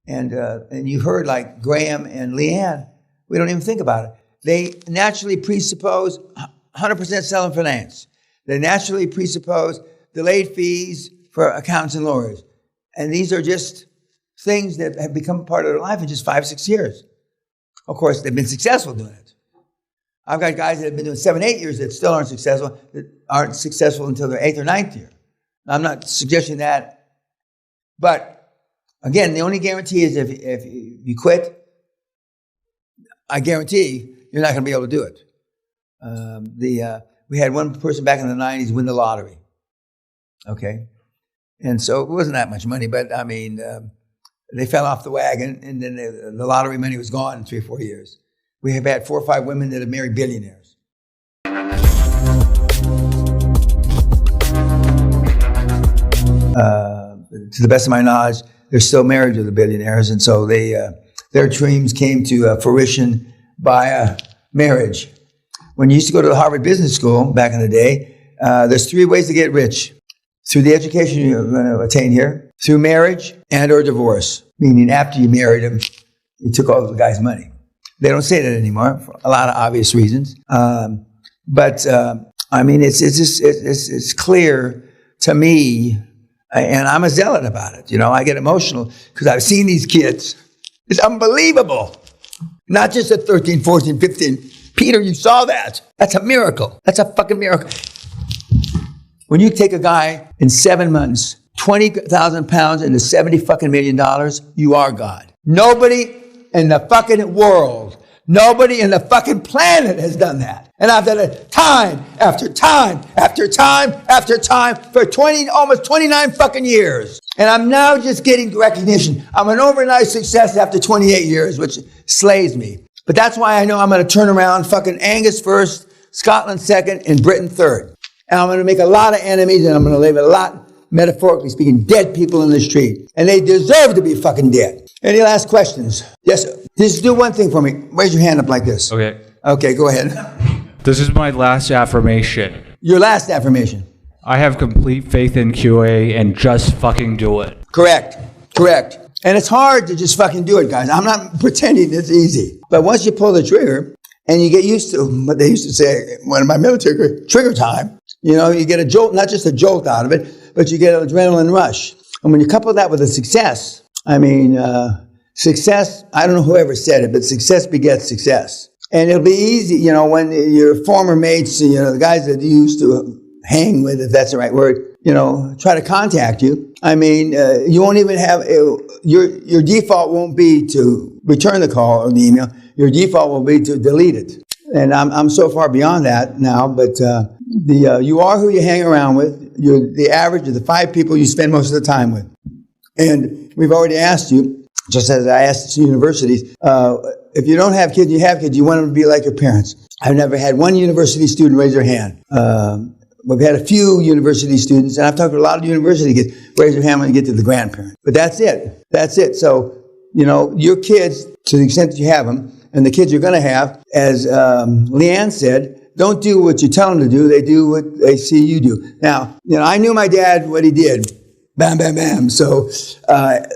And you've heard like Graham and Leanne, we don't even think about it. They naturally presuppose 100% selling finance. They naturally presuppose delayed fees for accountants and lawyers. And these are just things that have become part of their life in just 5-6 years. Of course, they've been successful doing it. I've got guys that have been doing 7-8 years that still aren't successful until their 8th or 9th year. I'm not suggesting that. But again, the only guarantee is if you quit, I guarantee you're not going to be able to do it. We had one person back in the 90s win the lottery. Okay. And so it wasn't that much money, but I mean, they fell off the wagon and then the lottery money was gone in 3 or 4 years. We have had 4 or 5 women that have married billionaires. To the best of my knowledge, they're still married to the billionaires. And so their dreams came to fruition by marriage. When you used to go to the Harvard Business School back in the day, there's 3 ways to get rich. Through the education you're going to attain here, through marriage and or divorce. Meaning after you married him, you took all the guy's money. They don't say that anymore for a lot of obvious reasons. But I mean, it's clear to me, and I'm a zealot about it. You know, I get emotional because I've seen these kids. It's unbelievable. Not just at 13, 14, 15. Peter, you saw that. That's a miracle. That's a fucking miracle. When you take a guy in 7 months, 20,000 pounds into $70 fucking million, you are God. Nobody in the fucking world, nobody in the fucking planet has done that. And I've done it time after time after time after time for almost 29 fucking years. And I'm now just getting recognition. I'm an overnight success after 28 years, which slays me. But that's why I know I'm going to turn around fucking Angus first, Scotland second, and Britain third. And I'm going to make a lot of enemies, and I'm going to leave a lot, metaphorically speaking, dead people in the street. And they deserve to be fucking dead. Any last questions? Yes, just do one thing for me. Raise your hand up like this. Okay. Okay, go ahead. This is my last affirmation. Your last affirmation. I have complete faith in QA and just fucking do it. Correct. And it's hard to just fucking do it, guys. I'm not pretending it's easy. But once you pull the trigger, and you get used to what they used to say when my military, trigger time, you know, you get a jolt, not just a jolt out of it, but you get an adrenaline rush. And when you couple that with a success, I mean, success, I don't know whoever said it, but success begets success. And it'll be easy, you know, when your former mates, you know, the guys that you used to hang with, if that's the right word, you know, try to contact you. I mean, you won't even have, your default won't be to return the call or the email. Your default will be to delete it. And I'm so far beyond that now, but you are who you hang around with. You're the average of the 5 people you spend most of the time with. And we've already asked you, just as I asked universities, if you don't have kids, you have kids, you want them to be like your parents. I've never had one university student raise their hand. We've had a few university students, and I've talked to a lot of university kids, raise their hand when you get to the grandparent. But that's it. That's it. So, you know, your kids, to the extent that you have them, and the kids you're going to have, as Leanne said, don't do what you tell them to do. They do what they see you do. Now, you know, I knew my dad, what he did. Bam, bam, bam. So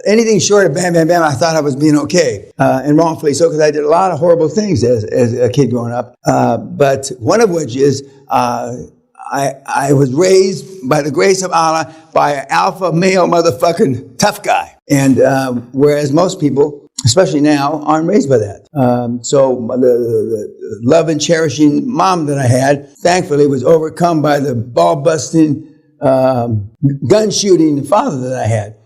anything short of bam, bam, bam, I thought I was being okay. And wrongfully so, because I did a lot of horrible things as a kid growing up. But one of which is I was raised, by the grace of Allah, by an alpha male motherfucking tough guy. And whereas most people, especially now, aren't raised by that. So the love and cherishing mom that I had, thankfully, was overcome by the ball-busting, gun-shooting father that I had.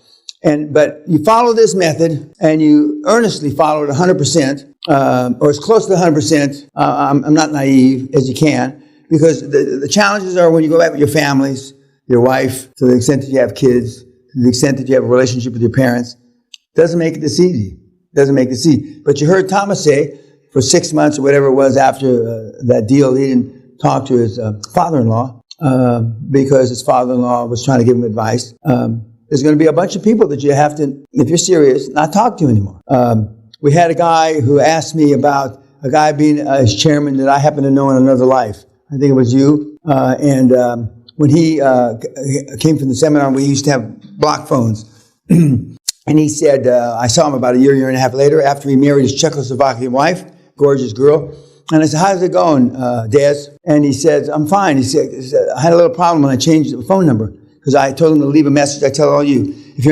But you follow this method, and you earnestly follow it 100%, or as close to 100%. I'm not naive as you can, because the challenges are when you go back with your families, your wife, to the extent that you have kids, to the extent that you have a relationship with your parents, doesn't make this easy. Doesn't make this easy. But you heard Thomas say, for 6 months or whatever it was after that deal, he didn't talk to his father-in-law because his father-in-law was trying to give him advice. There's going to be a bunch of people that you have to, if you're serious, not talk to anymore. We had a guy who asked me about a guy being his chairman that I happen to know in another life. I think it was you. And when he came from the seminar, we used to have block phones. And he said, I saw him about a year and a half later after he married his Czechoslovakian wife, gorgeous girl. And I said, how's it going, Des? And he said, I'm fine. He said, I had a little problem when I changed the phone number because I told him to leave a message. I tell all you, if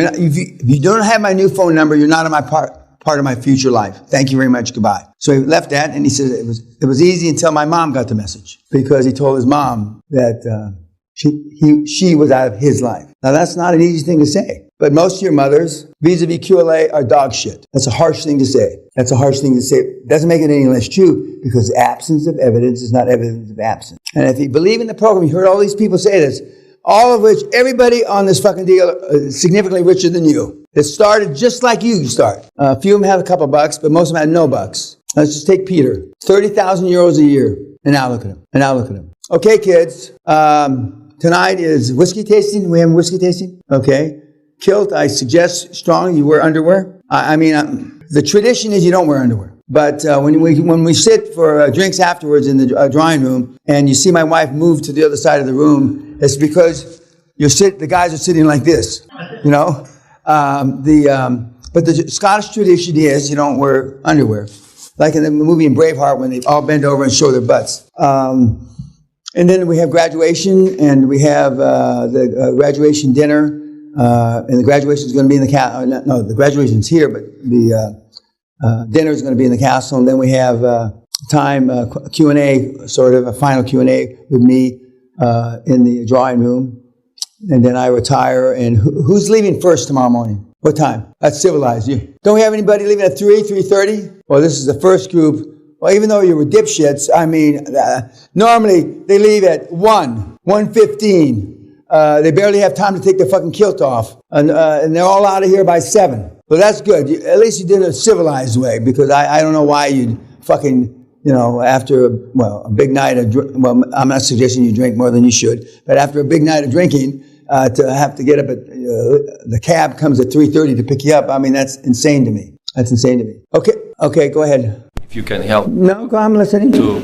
you don't have my new phone number, you're not in my part of my future life. Thank you very much. Goodbye. So he left that, and he said it was easy until my mom got the message because he told his mom that she was out of his life. Now, that's not an easy thing to say. But most of your mothers, vis-a-vis QLA, are dog shit. That's a harsh thing to say. That's a harsh thing to say. It doesn't make it any less true because absence of evidence is not evidence of absence. And if you believe in the program, you heard all these people say this, all of which, everybody on this fucking deal is significantly richer than you. It started just like you start. A few of them have a couple bucks, but most of them had no bucks. Let's just take Peter. 30,000 euros a year. And now look at him. Okay, kids. Tonight is whiskey tasting. We have whiskey tasting. Okay. Kilt, I suggest strongly you wear underwear. The tradition is you don't wear underwear. But when we sit for drinks afterwards in the drawing room and you see my wife move to the other side of the room, it's because the guys are sitting like this, you know. But the Scottish tradition is you don't wear underwear. Like in the movie in Braveheart when they all bend over and show their butts. And then we have graduation and we have the graduation dinner. And the graduation is going to be in the castle. No, the graduation's here, but the dinner is going to be in the castle. And then we have Q&A, sort of a final Q&A with me in the drawing room. And then I retire. And who's leaving first tomorrow morning? What time? That's civilized. Don't we have anybody leaving at 3:30? Well, this is the first group. Well, even though you were dipshits, normally they leave at 1:15. They barely have time to take their fucking kilt off. And they're all out of here by 7. Well, that's good. At least you did it a civilized way, because I don't know why you'd fucking, after, a big night of I'm not suggesting you drink more than you should, but after a big night of drinking, to have to get up at, the cab comes at 3:30 to pick you up. That's insane to me. Okay, go ahead. If you can help. No, I'm listening. To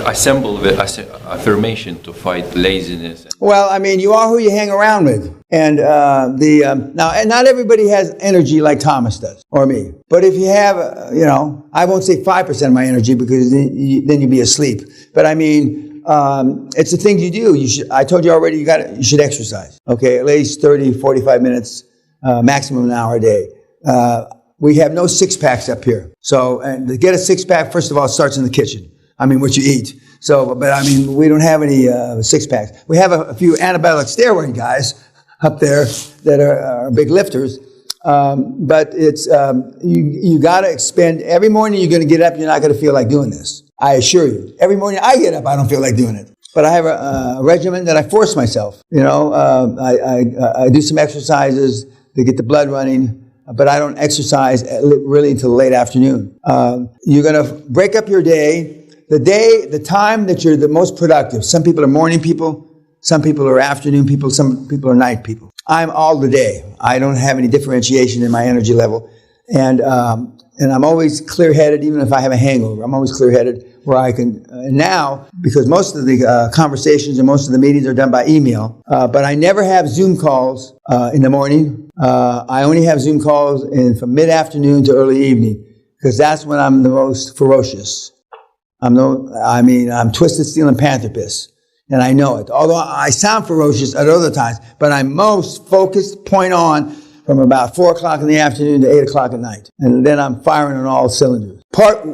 assemble the affirmation to fight laziness. Well, you are who you hang around with. And now, and not everybody has energy like Thomas does, or me. But if you have, I won't say 5% of my energy because then you'd be asleep. But it's the things you do. I told you already, you should exercise. Okay, at least 30, 45 minutes, maximum an hour a day. We have no six-packs up here. So, and to get a six-pack, first of all, it starts in the kitchen. What you eat. So, but we don't have any six-packs. We have a few anabolic steroid guys up there that are big lifters. But it's, you got to expend, every morning you're going to get up, you're not going to feel like doing this. I assure you. Every morning I get up, I don't feel like doing it. But I have a regimen that I force myself. I do some exercises to get the blood running. But I don't exercise really until late afternoon. You're going to break up your day, the time that you're the most productive. Some people are morning people, some people are afternoon people, some people are night people. I'm all the day. I don't have any differentiation in my energy level. And I'm always clear-headed, even if I have a hangover. I'm always clear-headed where I can, now, because most of the conversations and most of the meetings are done by email, but I never have Zoom calls in the morning. I only have Zoom calls from mid-afternoon to early evening, because that's when I'm the most ferocious. I'm twisted steel and panther piss, and I know it. Although I sound ferocious at other times, but I'm most focused, point on, from about 4 o'clock in the afternoon to 8 o'clock at night. And then I'm firing on all cylinders.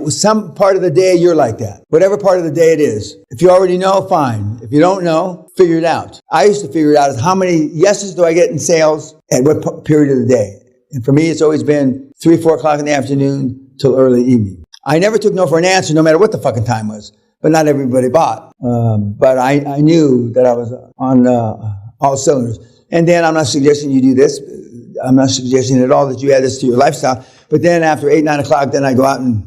Some part of the day, you're like that. Whatever part of the day it is. If you already know, fine. If you don't know, figure it out. I used to figure it out as how many yeses do I get in sales at what period of the day. And for me, it's always been 3, 4 o'clock in the afternoon till early evening. I never took no for an answer, no matter what the fucking time was. But not everybody bought. But I knew that I was on all cylinders. And then I'm not suggesting you do this. I'm not suggesting at all that you add this to your lifestyle. But then after 8, 9 o'clock, then I go out and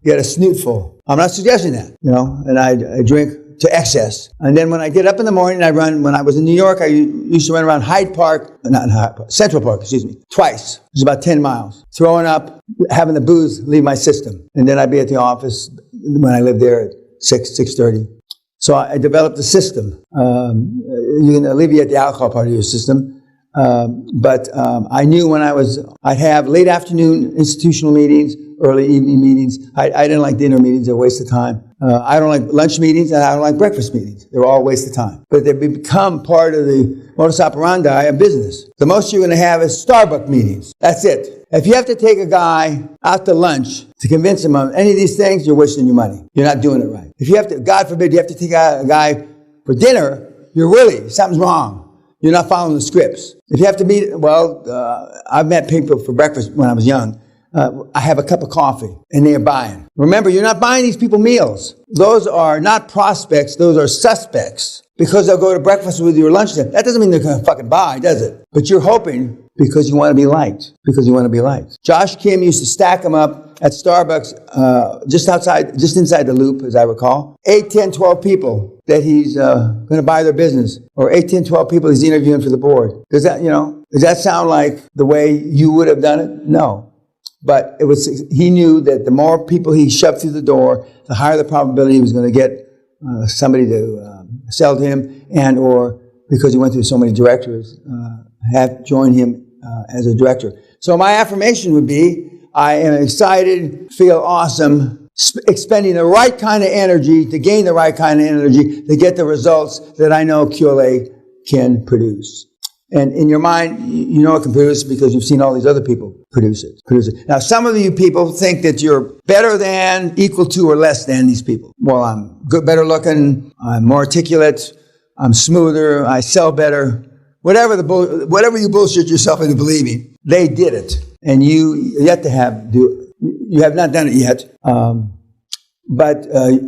get a snootful. I'm not suggesting that, and I drink to excess. And then when I get up in the morning, I run. When I was in New York, I used to run around Central Park, twice. It was about 10 miles. Throwing up, having the booze leave my system. And then I'd be at the office when I lived there at 6:30. So I developed a system. You can alleviate the alcohol part of your system But I knew when I'd have late afternoon institutional meetings, early evening meetings. I didn't like dinner meetings; they're a waste of time. I don't like lunch meetings, and I don't like breakfast meetings. They're all a waste of time. But they become part of the modus operandi of business. The most you're going to have is Starbucks meetings. That's it. If you have to take a guy out to lunch to convince him of any of these things, you're wasting your money. You're not doing it right. If you have to, God forbid, you have to take out a guy for dinner, something's wrong. You're not following the scripts. If you have to meet, I've met people for breakfast when I was young. I have a cup of coffee, and they're buying. Remember, you're not buying these people meals. Those are not prospects. Those are suspects. Because they'll go to breakfast with you or lunch. That doesn't mean they're going to fucking buy, does it? But you're hoping because you want to be liked. Josh Kim used to stack them up at Starbucks just inside the loop, as I recall. 8, 10, 12 people that he's going to buy their business. Or 8, 10, 12 people he's interviewing for the board. Does that sound like the way you would have done it? No. But he knew that the more people he shoved through the door, the higher the probability he was going to get somebody to sell to him, and or because he went through so many directors, have joined him as a director. So my affirmation would be, I am excited, feel awesome, expending the right kind of energy to gain the right kind of energy to get the results that I know QLA can produce. And in your mind, you know it can produce because you've seen all these other people produce it. Now, some of you people think that you're better than, equal to, or less than these people. Well, I'm good, better looking, I'm more articulate, I'm smoother, I sell better. Whatever you bullshit yourself into believing, they did it, and you have not done it yet. But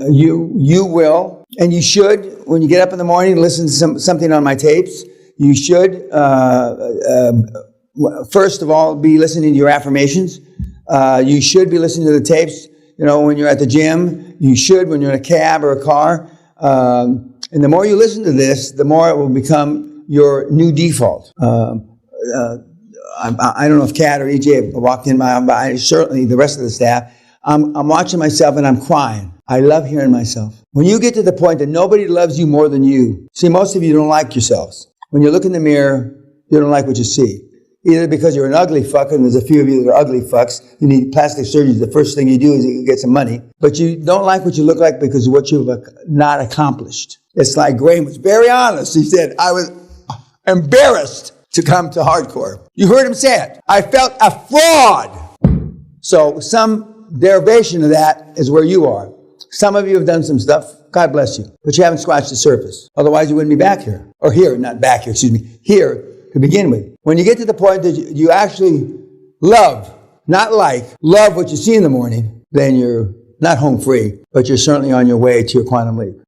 you will, and you should. When you get up in the morning, listen to something on my tapes. You should, first of all, be listening to your affirmations. You should be listening to the tapes, when you're at the gym. You should when you're in a cab or a car. And the more you listen to this, the more it will become your new default. I don't know if Kat or EJ walked in but certainly the rest of the staff. I'm watching myself and I'm crying. I love hearing myself. When you get to the point that nobody loves you more than you, see, most of you don't like yourselves. When you look in the mirror, you don't like what you see. Either because you're an ugly fuck, and there's a few of you that are ugly fucks, you need plastic surgery, the first thing you do is you get some money. But you don't like what you look like because of what you've not accomplished. It's like Graham was very honest. He said, I was embarrassed to come to hardcore. You heard him say it. I felt a fraud. So some derivation of that is where you are. Some of you have done some stuff. God bless you. But you haven't scratched the surface. Otherwise, you wouldn't be back here. Or here, not back here, here to begin with. When you get to the point that you actually love, not like, love what you see in the morning, then you're not home free, but you're certainly on your way to your quantum leap.